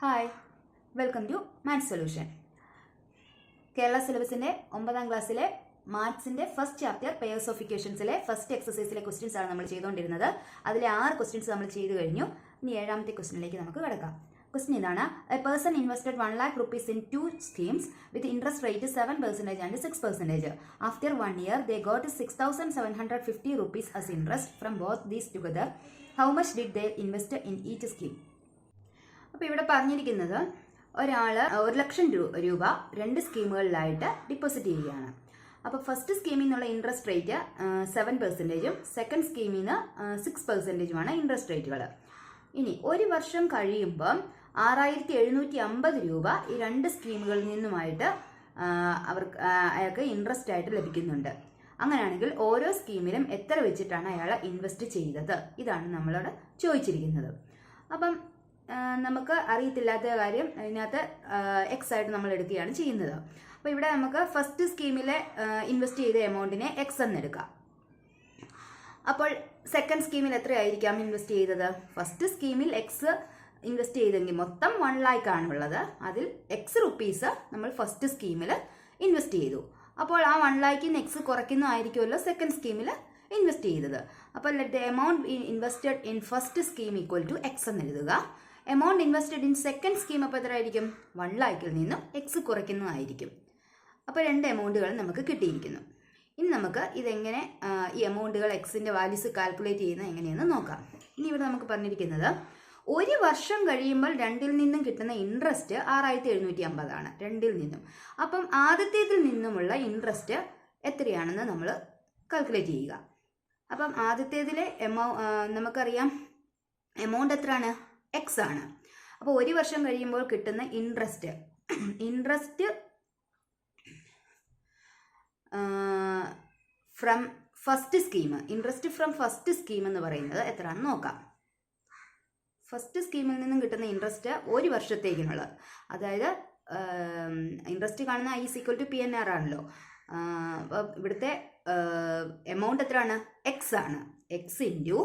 Hi, welcome to maths solution. Kerala സിലബസിന്റെ 9ാം ക്ലാസ്സിലെ മാത്സിന്റെ ഫസ്റ്റ് ചാപ്റ്റർ പെയേഴ്സ് ഓഫ് ഇക്വേഷൻസിലെ ഫസ്റ്റ് എക്സസൈസിലെ ക്വസ്റ്റ്യൻസ് ആണ് നമ്മൾ ചെയ്തുകൊണ്ടിരുന്നത്. അതിലെ 6 ക്വസ്റ്റ്യൻസ് നമ്മൾ ചെയ്തു കഴിഞ്ഞു. ഇനി 7ാമത്തെ ക്വസ്റ്റ്യനിലേക്ക് നമുക്ക് കിടക്കാം. ക്വസ്റ്റ്യൻ ഇതാണ്: A person invested 1 lakh rupees in 2 schemes with interest rate 7% and 6%. After 1 year, they got 6,750 rupees as interest from both these together. How much did they invest in each scheme? അപ്പോൾ ഇവിടെ പറഞ്ഞിരിക്കുന്നത് ഒരാൾ 1,00,000 രൂപ 2 സ്കീമുകളിലായിട്ട് deposit ചെയ്യുകയാണ്. അപ്പോൾ first സ്കീമിൽ നിന്നുള്ള interest rate 7%, second സ്കീമിൽ നിന്ന് 6%ആണ് ഇൻട്രസ്റ്റ് റേറ്റുകൾ. ഇനി ഒരു വർഷം കഴിയുമ്പം 6,750 രൂപ ഈ 2 സ്കീമുകളിൽ നിന്നുമായിട്ട് അയാൾക്ക് ഇൻട്രസ്റ്റ് ആയിട്ട് ലഭിക്കുന്നുണ്ട്. അങ്ങനെയാണെങ്കിൽ ഓരോ സ്കീമിലും എത്ര വെച്ചിട്ടാണ് അയാൾ ഇൻവെസ്റ്റ് ചെയ്തത്? ഇതാണ് നമ്മളോട് ചോദിച്ചിരിക്കുന്നത്. അപ്പം നമുക്ക് അറിയത്തില്ലാത്ത കാര്യം ഇതിനകത്ത് എക്സ് ആയിട്ട് നമ്മൾ എടുക്കുകയാണ് ചെയ്യുന്നത്. അപ്പോൾ ഇവിടെ നമുക്ക് ഫസ്റ്റ് സ്കീമിലെ ഇൻവെസ്റ്റ് ചെയ്ത എമൗണ്ടിനെ എക്സ് എന്ന് എടുക്കാം. അപ്പോൾ സെക്കൻഡ് സ്കീമിൽ എത്രയായിരിക്കാം ഇൻവെസ്റ്റ് ചെയ്തത്? ഫസ്റ്റ് സ്കീമിൽ എക്സ് ഇൻവെസ്റ്റ് ചെയ്തെങ്കിൽ മൊത്തം 1 lakh ആണുള്ളത്. അതിൽ എക്സ് റുപ്പീസ് നമ്മൾ ഫസ്റ്റ് സ്കീമിൽ ഇൻവെസ്റ്റ് ചെയ്തു. അപ്പോൾ ആ 1 lakhന് എക്സ് കുറയ്ക്കുന്നതായിരിക്കുമല്ലോ സെക്കൻഡ് സ്കീമിൽ ഇൻവെസ്റ്റ് ചെയ്തത്. അപ്പോൾ let the amount invested in first scheme equal to x എന്ന് എഴുതുക. Amount invested in second scheme അപ്പോൾ എത്രയായിരിക്കും? 1 lakhൽ നിന്നും എക്സ് കുറയ്ക്കുന്നതായിരിക്കും. അപ്പോൾ 2 എമൗണ്ടുകൾ നമുക്ക് കിട്ടിയിരിക്കുന്നു. ഇനി നമുക്ക് ഇതെങ്ങനെ ഈ എമൗണ്ടുകൾ എക്സിൻ്റെ വാല്യൂസ് കാൽക്കുലേറ്റ് ചെയ്യുന്നത് എങ്ങനെയെന്ന് നോക്കാം. ഇനി ഇവിടെ നമുക്ക് പറഞ്ഞിരിക്കുന്നത് ഒരു വർഷം കഴിയുമ്പോൾ 2ൽ നിന്നും കിട്ടുന്ന ഇൻട്രസ്റ്റ് 6,750 ആണ്. 2ൽ നിന്നും. അപ്പം ആദ്യത്തേതിൽ നിന്നുമുള്ള ഇൻട്രസ്റ്റ് എത്രയാണെന്ന് നമ്മൾ കാൽക്കുലേറ്റ് ചെയ്യുക. അപ്പം ആദ്യത്തേതിലെ നമുക്കറിയാം എമൗണ്ട് എത്രയാണ്? എക്സ് ആണ്. അപ്പോൾ ഒരു വർഷം കഴിയുമ്പോൾ കിട്ടുന്ന ഇൻട്രസ്റ്റ് ഫ്രം ഫസ്റ്റ് സ്കീം എന്ന് പറയുന്നത് എത്രയാണെന്ന് നോക്കാം. ഫസ്റ്റ് സ്കീമിൽ നിന്നും കിട്ടുന്ന ഇൻട്രസ്റ്റ് ഒരു വർഷത്തേക്കിനുള്ളത്, അതായത് ഇൻട്രസ്റ്റ് കാണുന്ന I = PNR ആണല്ലോ. അപ്പോൾ ഇവിടുത്തെ എമൗണ്ട് എത്രയാണ്? എക്സ് ആണ്. എക്സ് ഇൻറ്റു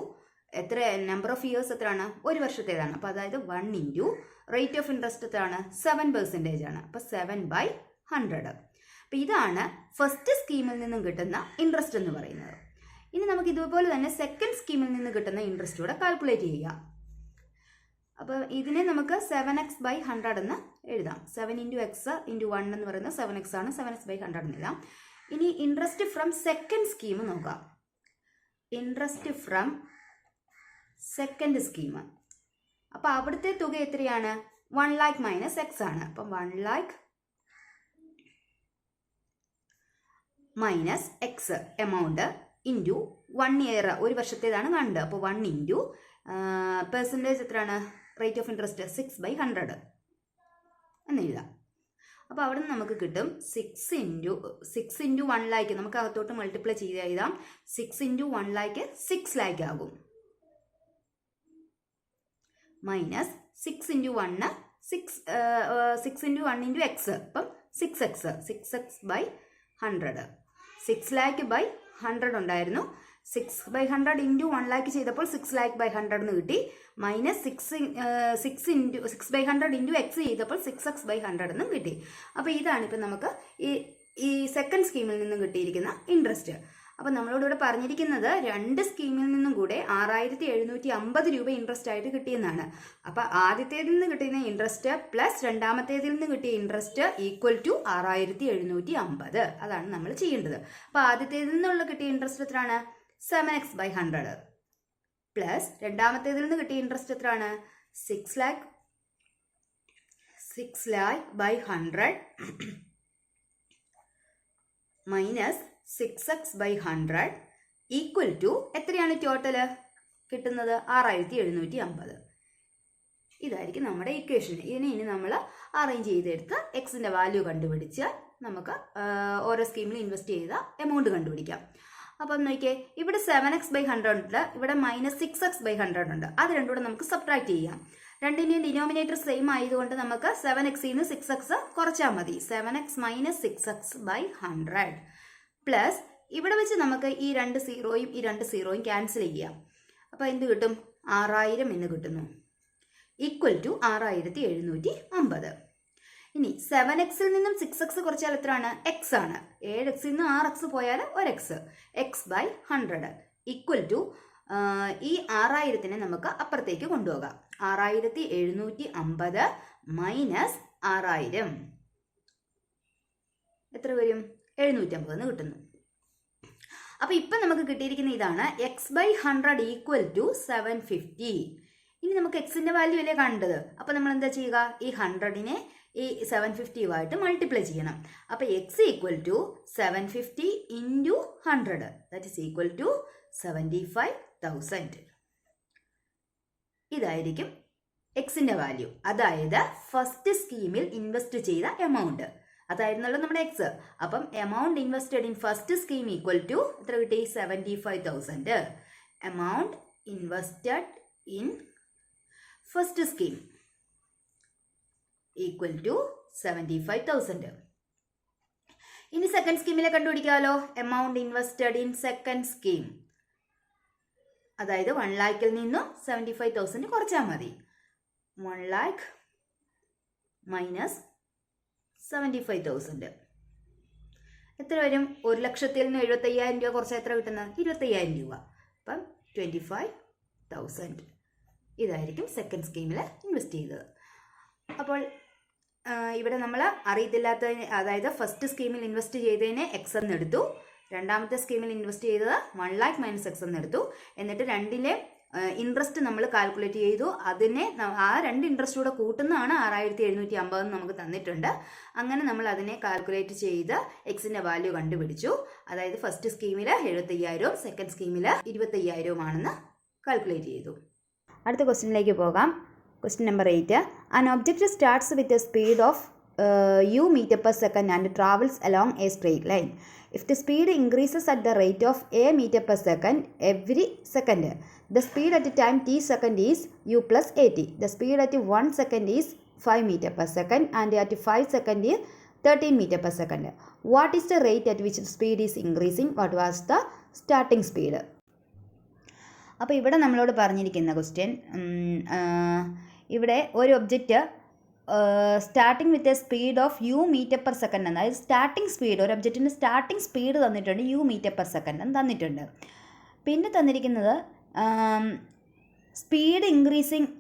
എത്ര നമ്പർ ഓഫ് ഇയേഴ്സ് എത്രയാണ്? ഒരു വർഷത്തേതാണ്. അപ്പോൾ അതായത് 1 ഇൻറ്റു റേറ്റ് ഓഫ് ഇൻട്രസ്റ്റ് എത്രയാണ്? 7% ആണ്. അപ്പോൾ 7/100. അപ്പോൾ ഇതാണ് ഫസ്റ്റ് സ്കീമിൽ നിന്നും കിട്ടുന്ന ഇൻട്രസ്റ്റ് എന്ന് പറയുന്നത്. ഇനി നമുക്ക് ഇതുപോലെ തന്നെ സെക്കൻഡ് സ്കീമിൽ നിന്ന് കിട്ടുന്ന ഇൻട്രസ്റ്റ് കൂടെ കാൽക്കുലേറ്റ് ചെയ്യാം. അപ്പോൾ ഇതിനെ നമുക്ക് 7x/100 എന്ന് എഴുതാം. 7 × x × 1 എന്ന് പറയുന്നത് 7x ആണ്. 7x/100 എന്ന് എഴുതാം. ഇനി ഇൻട്രസ്റ്റ് ഫ്രം സെക്കൻഡ് സ്കീം നോക്കാം. ഇൻട്രസ്റ്റ് ഫ്രം സെക്കൻഡ് സ്കീം, അപ്പോൾ അവിടുത്തെ തുക എത്രയാണ്? 1 lakh മൈനസ് എക്സ് ആണ്. അപ്പം 1 lakh minus X amount into 1 year, ഒരു വർഷത്തേതാണ് കണ്ടത്. അപ്പോൾ 1 ഇൻറ്റു പെർസെൻറ്റേജ് എത്രയാണ്? റേറ്റ് ഓഫ് ഇൻട്രസ്റ്റ് 6/100 എന്ന് എഴുതാം. അപ്പോൾ അവിടെ നിന്ന് നമുക്ക് കിട്ടും 6 × 1 lakh. നമുക്ക് അകത്തോട്ട് മൾട്ടിപ്ലൈ ചെയ്ത് എഴുതാം. 6 × 1 lakh 6 lakh ആകും. മൈനസ് 6 × 1 6 × 1 × x, അപ്പം 6x/100. 6 lakh/100 ഉണ്ടായിരുന്നു. 6/100 × 1 lakh ചെയ്തപ്പോൾ 6 lakh/100 എന്ന് കിട്ടി. മൈനസ് 6/100 × x ചെയ്തപ്പോൾ 6x/100 എന്നും കിട്ടി. അപ്പോൾ ഇതാണ് ഇപ്പം നമുക്ക് ഈ സെക്കൻഡ് സ്കീമിൽ നിന്നും കിട്ടിയിരിക്കുന്ന ഇൻട്രസ്റ്റ്. അപ്പോൾ നമ്മളോട് ഇവിടെ പറഞ്ഞിരിക്കുന്നത് 2 സ്കീമിൽ നിന്നും കൂടെ 6,750 രൂപ ഇൻട്രസ്റ്റ് ആയിട്ട് കിട്ടിയെന്നാണ്. അപ്പോൾ ആദ്യത്തേതിൽ നിന്ന് കിട്ടിയ ഇൻട്രസ്റ്റ് പ്ലസ് രണ്ടാമത്തേതിൽ നിന്ന് കിട്ടിയ ഇൻട്രസ്റ്റ് ഈക്വൽ ടു 6,750. അതാണ് നമ്മൾ ചെയ്യേണ്ടത്. അപ്പോൾ ആദ്യത്തേതിൽ നിന്നുള്ള കിട്ടിയ ഇൻട്രസ്റ്റ് എത്രയാണ്? 7x/100 പ്ലസ് രണ്ടാമത്തേതിൽ നിന്ന് കിട്ടിയ ഇൻട്രസ്റ്റ് എത്രയാണ്? 6 lakh/100 minus 6x/100 equal to എത്രയാണ് ടോട്ടല് കിട്ടുന്നത്? 6,750. ഇതായിരിക്കും നമ്മുടെ ഇക്വേഷൻ. ഇനി നമ്മൾ അറേഞ്ച് ചെയ്തെടുത്ത് എക്സിൻ്റെ വാല്യൂ കണ്ടുപിടിച്ച് നമുക്ക് ഓരോ സ്കീമിൽ ഇൻവെസ്റ്റ് ചെയ്ത എമൗണ്ട് കണ്ടുപിടിക്കാം. അപ്പം നോക്കിയേ, ഇവിടെ 7x/100 ഉണ്ട്, ഇവിടെ മൈനസ് 6x/100 ഉണ്ട്. അത് രണ്ടും കൂടെ നമുക്ക് സബ്ട്രാക്ട് ചെയ്യാം. രണ്ടിൻ്റെയും ഡിനോമിനേറ്റർ സെയിം ആയതുകൊണ്ട് നമുക്ക് 7x നിന്ന് 6x കുറച്ചാൽ മതി. 7x മൈനസ് 6x/100 പ്ലസ് ഇവിടെ വെച്ച് നമുക്ക് ഈ 2 0യും ഈ 2 0യും ക്യാൻസൽ ചെയ്യാം. അപ്പോൾ എന്ത് കിട്ടും? 6000 എന്ന് കിട്ടുന്നു. Equal to 6750. ഇനി 7x നിന്നും 6x കുറച്ചാൽ എത്രയാണ്? എക്സ് ആണ്. 7x നിന്ന് 6x പോയാൽ 1x. x/100 ഈക്വൽ ടു ഈ 6000 നമുക്ക് അപ്പുറത്തേക്ക് കൊണ്ടുപോകാം. 6750 മൈനസ് 6000 എത്ര വരും? 750 കിട്ടുന്നു. അപ്പൊ ഇപ്പൊ നമുക്ക് കിട്ടിയിരിക്കുന്ന ഇതാണ് x/100 ഈക്വൽ ടു 750. ഇനി നമുക്ക് എക്സിന്റെ വാല്യൂ അല്ലേ കണ്ടത്. അപ്പൊ നമ്മൾ എന്താ ചെയ്യുക? ഈ 100നെ ഈ 750 മൾട്ടിപ്ലൈ ചെയ്യണം. അപ്പൊ x equal to 750 into 100 that is equal to 75,000. ഇതായിരിക്കും എക്സിന്റെ വാല്യൂ, അതായത് ഫസ്റ്റ് സ്കീമിൽ ഇൻവെസ്റ്റ് ചെയ്ത എമൗണ്ട്. അതായിരുന്നല്ലോ നമ്മുടെ എക്സ്. അപ്പം amount invested in first scheme equal to എത്ര കിട്ടി? 75,000. Amount invested in first scheme equal to 75,000. ഇനി സെക്കൻഡ് സ്കീമിലെ കണ്ടുപിടിക്കാമല്ലോ. Amount invested in second scheme, അതായത് 1 lakhൽ നിന്നും 75,000 കുറച്ചാൽ മതി. 1 lakh മൈനസ് 75,000 എത്ര വരും? 1,00,000 നിന്ന് 75,000 രൂപ കുറച്ച് എത്ര കിട്ടുന്നത്? 25,000 രൂപ. അപ്പം 25,000. ഇതായിരിക്കും സെക്കൻഡ് സ്കീമിൽ ഇൻവെസ്റ്റ് ചെയ്തത്. അപ്പോൾ ഇവിടെ നമ്മൾ അറിയത്തില്ലാത്തതിന്, അതായത് ഫസ്റ്റ് സ്കീമിൽ ഇൻവെസ്റ്റ് ചെയ്തതിനെ എക്സ് എന്ന് എടുത്തു, രണ്ടാമത്തെ സ്കീമിൽ ഇൻവെസ്റ്റ് ചെയ്തത് 1 lakh മൈനസ് എക്സ് എന്ന് എടുത്തു. എന്നിട്ട് രണ്ടിലെ ഇൻട്രസ്റ്റ് നമ്മൾ കാൽക്കുലേറ്റ് ചെയ്തു. അതിനെ ആ രണ്ട് ഇൻട്രസ്റ്റ് കൂടെ കൂട്ടുന്നതാണ് 6750 എന്ന് നമുക്ക് തന്നിട്ടുണ്ട്. അങ്ങനെ നമ്മൾ അതിനെ കാൽക്കുലേറ്റ് ചെയ്ത് എക്സിന്റെ വാല്യൂ കണ്ടുപിടിച്ചു. അതായത് ഫസ്റ്റ് സ്കീമിൽ 75,000 സെക്കൻഡ് സ്കീമിൽ 25,000 ആണെന്ന് കാൽക്കുലേറ്റ് ചെയ്തു. അടുത്ത ക്വസ്റ്റ്യനിലേക്ക് പോകാം. Question number 8. An object starts with a speed of u meter per second and travels along a straight line. If the speed increases at the rate of a meter per second every second, the speed at time t second is u plus at. The speed at 1 second is 5 meter per second and at 5 second is 13 meter per second. What is the rate at which the speed is increasing? What was the starting speed? അപ്പോൾ ഇവിടെ നമ്മളോട് പറഞ്ഞിരിക്കുന്ന question, ഇവിടെ ഒരു object starting with a speed of u meter per second, അതായത് starting speed, ഒരു ഒബ്ജക്റ്റിൻ്റെ starting speed തന്നിട്ടുണ്ട്, യു മീറ്റർ പെർ സെക്കൻഡ് എന്ന് തന്നിട്ടുണ്ട്. പിന്നെ തന്നിരിക്കുന്നത് സ്പീഡ് ഇൻക്രീസിങ്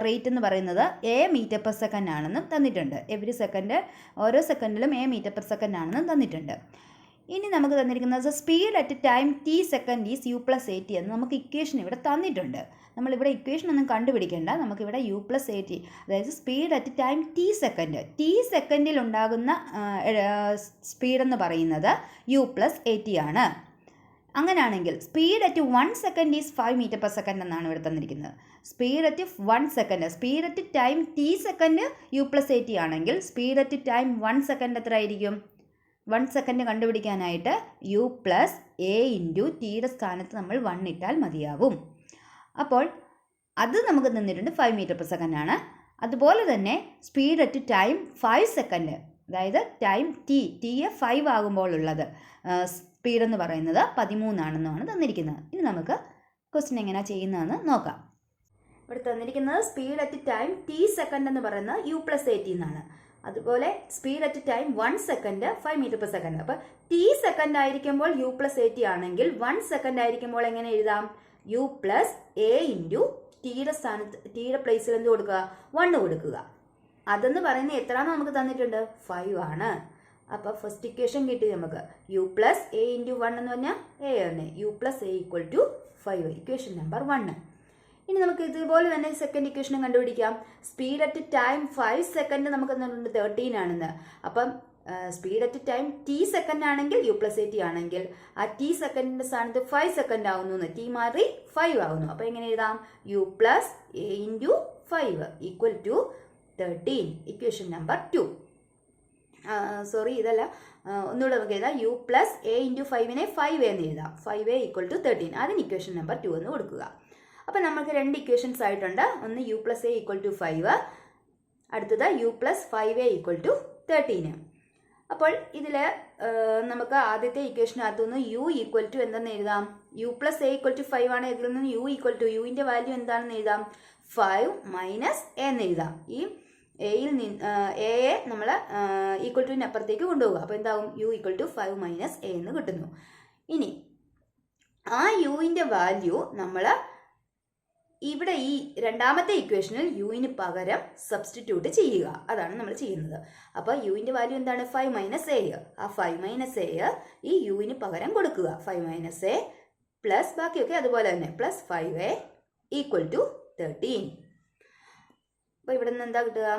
റേറ്റ് എന്ന് പറയുന്നത് എ മീറ്റർ പെർ സെക്കൻഡ് ആണെന്നും തന്നിട്ടുണ്ട്. എവറി സെക്കൻഡ്, ഓരോ സെക്കൻഡിലും എ മീറ്റർ പെർ സെക്കൻഡ് ആണെന്നും തന്നിട്ടുണ്ട്. ഇനി നമുക്ക് തന്നിരിക്കുന്നത് speed at time t second is u plus a t എന്ന് നമുക്ക് ഇക്വേഷൻ ഇവിടെ തന്നിട്ടുണ്ട്. നമ്മളിവിടെ ഇക്വേഷൻ ഒന്നും കണ്ടുപിടിക്കേണ്ട, നമുക്കിവിടെ യു പ്ലസ് എ ടി, അതായത് സ്പീഡ് അറ്റ് ടൈം ടി സെക്കൻഡിൽ ഉണ്ടാകുന്ന സ്പീഡെന്ന് പറയുന്നത് യു പ്ലസ് എ ടി ആണ്. അങ്ങനെയാണെങ്കിൽ speed at 1 second is 5 meter per second എന്നാണ് ഇവിടെ തന്നിരിക്കുന്നത്. Speed at 1 second, speed at time t second u plus a t ആണെങ്കിൽ സ്പീഡ് അറ്റ് ടൈം 1 സെക്കൻഡ് എത്ര ആയിരിക്കും? 1 സെക്കൻഡ് കണ്ടുപിടിക്കാനായിട്ട് യു പ്ലസ് എ ഇൻറ്റു ടിയുടെ സ്ഥാനത്ത് നമ്മൾ 1 ഇട്ടാൽ മതിയാവും. അപ്പോൾ അത് നമുക്ക് തന്നിട്ടുണ്ട് 5 മീറ്റർ പെർ സെക്കൻഡ് ആണ്. അതുപോലെ തന്നെ സ്പീഡ് അറ്റ് ടൈം 5 സെക്കൻഡ്, അതായത് ടൈം ടിയെ 5 ആകുമ്പോൾ ഉള്ളത് സ്പീഡ് എന്ന് പറയുന്നത് 13 ആണെന്നാണ് തന്നിരിക്കുന്നത്. ഇനി നമുക്ക് ക്വസ്റ്റ്യൻ എങ്ങനെയാണ് ചെയ്യുന്നതെന്ന് നോക്കാം. ഇവിടെ തന്നിരിക്കുന്നത് speed at time t second എന്ന് പറയുന്നത് യു പ്ലസ് എ ടി എന്നാണ്. അതുപോലെ speed at time 1 second 5 meter per second. അപ്പോൾ ടി സെക്കൻഡ് ആയിരിക്കുമ്പോൾ യു പ്ലസ് എ ടി ആണെങ്കിൽ 1 സെക്കൻഡ് ആയിരിക്കുമ്പോൾ എങ്ങനെ എഴുതാം? യു പ്ലസ് എ ഇൻറ്റു ടിയുടെ സ്ഥാനത്ത്, ടിയുടെ പ്ലേസിൽ എന്ത് കൊടുക്കുക? 1 കൊടുക്കുക. അതെന്ന് പറയുന്നത് എത്രയാണെന്ന് നമുക്ക് തന്നിട്ടുണ്ട്? 5 ആണ്. അപ്പോൾ ഫസ്റ്റ് ഇക്വേഷൻ കിട്ടി നമുക്ക്. യു പ്ലസ് എ ഇൻറ്റു 1 എന്ന് പറഞ്ഞാൽ എ ആണ്. U plus a equal to 5, equation number 1. ഇനി നമുക്ക് ഇതുപോലെ തന്നെ സെക്കൻഡ് ഇക്വേഷനും കണ്ടുപിടിക്കാം. സ്പീഡ് അറ്റ് ടൈം 5 സെക്കൻഡ് നമുക്ക് തന്നിട്ടുണ്ട് 13 ആണെന്ന്. അപ്പം speed at time t second ആണെങ്കിൽ യു പ്ലസ് എ ടി ആണെങ്കിൽ ആ ടി സെക്കൻഡിന്റെ സ്ഥാനത്ത് 5 സെക്കൻഡ് ആവുന്നു, ടി മാറി 5 ആവുന്നു. അപ്പോൾ എങ്ങനെ എഴുതാം? U plus a into 5 equal to 13, equation number 2. Sorry, ഇതല്ല, ഒന്നുകൂടെ നമുക്ക് എഴുതാം. യു പ്ലസ് എ ഇൻറ്റു 5നെ 5 എന്ന് എഴുതാം. 5a ഈക്വൽ ടു 13, അതിന് ഇക്വേഷൻ നമ്പർ 2 എന്ന് കൊടുക്കുക. അപ്പം നമുക്ക് 2 ഇക്വേഷൻസ് ആയിട്ടുണ്ട്. ഒന്ന് u plus a equal to 5, അടുത്തത് U plus 5a equal to 13. അപ്പോൾ ഇതിൽ നമുക്ക് ആദ്യത്തെ ഇക്വേഷനകത്തുനിന്ന് യു ഈക്വൽ ടു എന്തെന്ന് എഴുതാം? U plus a equal to 5 ആണ്. ഇതിൽ നിന്ന് യു ഈക്വൽ ടു യുവിൻ്റെ വാല്യൂ എന്താണെന്ന് എഴുതാം? 5 മൈനസ് എ എന്ന് എഴുതാം. ഈ എയിൽ എയെ നമ്മൾ ഈക്വൽ ടുവിന് അപ്പുറത്തേക്ക് കൊണ്ടുപോകുക. അപ്പോൾ എന്താകും? U equal to 5 minus a എന്ന് കിട്ടുന്നു. ഇനി ആ യുവിൻ്റെ വാല്യൂ നമ്മൾ ഇവിടെ ഈ രണ്ടാമത്തെ ഇക്വേഷനിൽ യുവിന് പകരം സബ്സ്റ്റിറ്റ്യൂട്ട് ചെയ്യുക. അതാണ് നമ്മൾ ചെയ്യുന്നത്. അപ്പോൾ യുവിൻ്റെ വാല്യൂ എന്താണ്? 5 മൈനസ് എ. ആ 5 മൈനസ് എ ഈ യുവിന് പകരം കൊടുക്കുക. 5 മൈനസ് എ പ്ലസ് ബാക്കിയൊക്കെ അതുപോലെ തന്നെ പ്ലസ് 5a ഈക്വൽ ടു 13. അപ്പോൾ ഇവിടെ നിന്ന് എന്താ കിട്ടുക?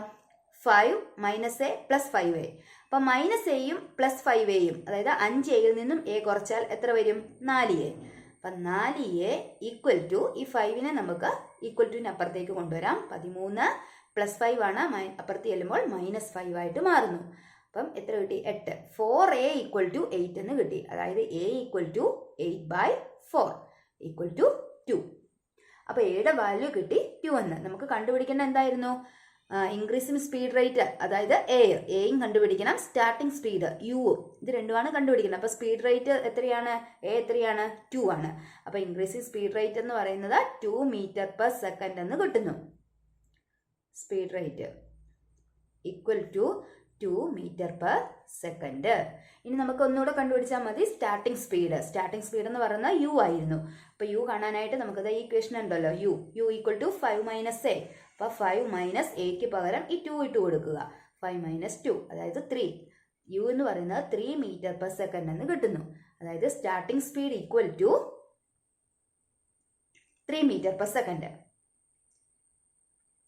5 മൈനസ് എ പ്ലസ് 5a. അപ്പം മൈനസ് എയും പ്ലസ് 5aയും, അതായത് 5aയിൽ നിന്നും എ കുറച്ചാൽ എത്ര വരും? 4a. അപ്പം 4a ഈക്വൽ ടു ഈ 5നെ നമുക്ക് ഈക്വൽ ടുവിന് അപ്പുറത്തേക്ക് കൊണ്ടുവരാം. 13 പ്ലസ് 5 ആണ്, അപ്പുറത്ത് ചെല്ലുമ്പോൾ മൈനസ് 5 ആയിട്ട് മാറുന്നു. അപ്പം എത്ര കിട്ടി? 8. 4a ഈക്വൽ ടു 8 എന്ന് കിട്ടി. അതായത് a equal to 8/4 equal to 2. അപ്പോൾ എയുടെ വാല്യൂ കിട്ടി 2 എന്ന്. നമുക്ക് കണ്ടുപിടിക്കേണ്ട എന്തായിരുന്നു? ഇൻക്രീസിങ് സ്പീഡ് റേറ്റ്, അതായത് എയും കണ്ടുപിടിക്കണം, സ്റ്റാർട്ടിംഗ് സ്പീഡ് യുവും, ഇത് രണ്ടുമാണ് കണ്ടുപിടിക്കുന്നത്. അപ്പോൾ സ്പീഡ് റേറ്റ് എത്രയാണ്? എ എത്രയാണ്? 2 ആണ്. അപ്പോൾ ഇൻക്രീസിങ് സ്പീഡ് റേറ്റ് എന്ന് പറയുന്നത് 2 മീറ്റർ പെർ സെക്കൻഡ് എന്ന് കിട്ടുന്നു. Speed rate equal to 2 metre per second. ഇനി നമുക്ക് ഒന്നുകൂടെ കണ്ടുപിടിച്ചാൽ മതി സ്റ്റാർട്ടിംഗ് സ്പീഡ്. സ്റ്റാർട്ടിംഗ് സ്പീഡ് എന്ന് പറയുന്നത് യു ആയിരുന്നു. അപ്പോൾ യു കാണാനായിട്ട് നമുക്കത് ഈ ഇക്വേഷൻ ഉണ്ടല്ലോ, u equal to 5 minus a. അപ്പോൾ 5 മൈനസ് എക്ക് പകരം ഈ 2 ഇട്ട് കൊടുക്കുക. 5 മൈനസ് 2 അതായത് 3. യു എന്ന് പറയുന്നത് 3 മീറ്റർ പെർ സെക്കൻഡ് എന്ന് കിട്ടുന്നു. അതായത് starting speed equal to 3 metre per second.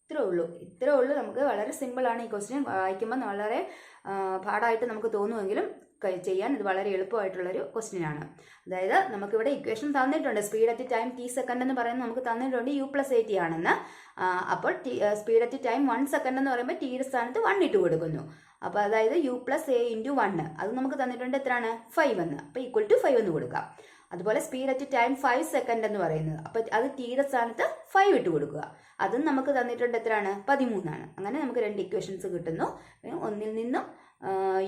ഇത്രേ ഉള്ളൂ. നമുക്ക് വളരെ സിമ്പിളാണ് ഈ ക്വസ്റ്റ്യൻ. വായിക്കുമ്പോൾ വളരെ പാടായിട്ട് നമുക്ക് തോന്നുമെങ്കിലും ചെയ്യാൻ ഇത് വളരെ എളുപ്പമായിട്ടുള്ളൊരു ക്വസ്റ്റ്യനാണ്. അതായത് നമുക്കിവിടെ ഇക്വേഷൻ തന്നിട്ടുണ്ട്. Speed at time t second എന്ന് പറയുന്നത് നമുക്ക് തന്നിട്ടുണ്ട് u പ്ലസ് 8 ആണെന്ന്. അപ്പോൾ സ്പീഡ് അറ്റ് ടൈം 1 സെക്കൻഡ് എന്ന് പറയുമ്പോൾ ടിയുടെ സ്ഥാനത്ത് 1 ഇട്ട് കൊടുക്കുന്നു. അപ്പോൾ അതായത് u പ്ലസ് a ഇൻറ്റു 1 അത് നമുക്ക് തന്നിട്ടുണ്ട്. എത്രയാണ്? 5 എന്ന്. അപ്പോൾ ഈക്വൽ ടു 5 എന്ന് കൊടുക്കാം. അതുപോലെ സ്പീഡ് അറ്റ് ടൈം 5 സെക്കൻഡ് എന്ന് പറയുന്നത്, അപ്പോൾ അത് ടിയുടെ സ്ഥാനത്ത് 5 ഇട്ട് കൊടുക്കുക. അതും നമുക്ക് തന്നിട്ടുണ്ട്. എത്രയാണ്? 13 ആണ്. അങ്ങനെ നമുക്ക് 2 ഇക്വേഷൻസ് കിട്ടുന്നു. ഒന്നിൽ നിന്നും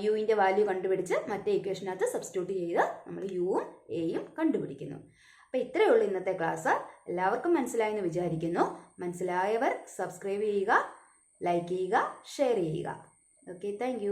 യുവിൻ്റെ വാല്യൂ കണ്ടുപിടിച്ച് മറ്റേ ഇക്വേഷനകത്ത് സബ്സ്റ്റിറ്റ്യൂട്ട് ചെയ്ത് നമ്മൾ യുവും എയും കണ്ടുപിടിക്കുന്നു. അപ്പോൾ ഇത്രയേ ഉള്ളൂ ഇന്നത്തെ ക്ലാസ്. എല്ലാവർക്കും മനസ്സിലായെന്ന് വിചാരിക്കുന്നു. മനസ്സിലായവർ സബ്സ്ക്രൈബ് ചെയ്യുക, ലൈക്ക് ചെയ്യുക, ഷെയർ ചെയ്യുക. Okay, thank